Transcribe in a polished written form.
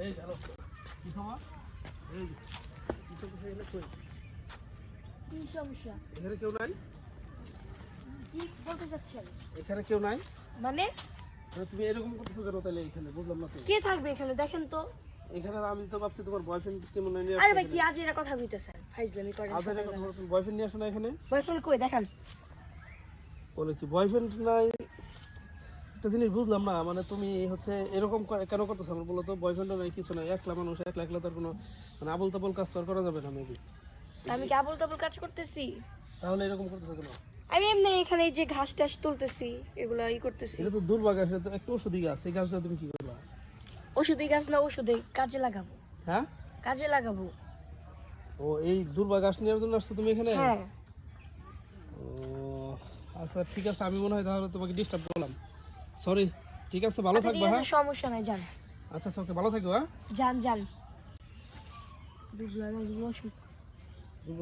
এই হ্যালো, কি খবর? এই কি সমস্যা এখানে কই? কি সমস্যা? এখানে কেউ নাই? কি বলতে চাচ্ছেন? এখানে কেউ নাই? মানে তাহলে তুমি এরকম করতেছো কেন তাহলে এখানে? বুঝলাম না তো। কে থাকবে এখানে? দেখেন তো। এখানে আমি তো ভাবছি তোমার বয়ফ্রেন্ড কেমন নিয়ে আরে আসছো ভাই কি এখানে। আজ এরা কথা কইতেছেন? ফাইজলামি করেন। আজ এর কথা বলছো, বয়ফ্রেন্ড নিয়ে আসো না এখানে? বয়ফ্রেন্ড কই দেখান? বলে কি বয়ফ্রেন্ড নাই? একটা জিনিস বুঝলাম না, মানে তুমি হচ্ছে এরকম কেন করতেছো? আমার বলো তো, বয়ফ্রেন্ড নাই কিছু নাই, একলা মানুষ, একলা একলা তার কোনো মানে আবল তাবল কাজ তো আর করা যাবে না মেবি। আমি কি আবল তাবল কাজ করতেছি? তাহলে এরকম করতেছো কেন? আমি এমনি এখানে এই যে ঘাস টাস তুলতেছি, এগুলা করতেছি। এটা তো দুর্বা গাছ, এটা তো একটা ওষুধি গাছ, এই গাছটা তুমি কি করবা? ওষুধি গাছ না, ওষুধে কাজে লাগাবো। হ্যাঁ, কাজে লাগাবো। ও এই দুর্বা গাছ নেওয়ার জন্য আসছো তুমি এখানে? হ্যাঁ। ও আচ্ছা ঠিক আছে, আমি মনে হয় তাহলে তোমাকে ডিস্টার্ব করলাম, সরি। ঠিক আছে, ভালো আচ্ছা ঠিক থাকবা। আছে, হ্যাঁ সমস্যা নাই, যান। আচ্ছা আচ্ছা, ওকে, ভালো থাকো। হ্যাঁ যান যান। দুবলা গাছগুলো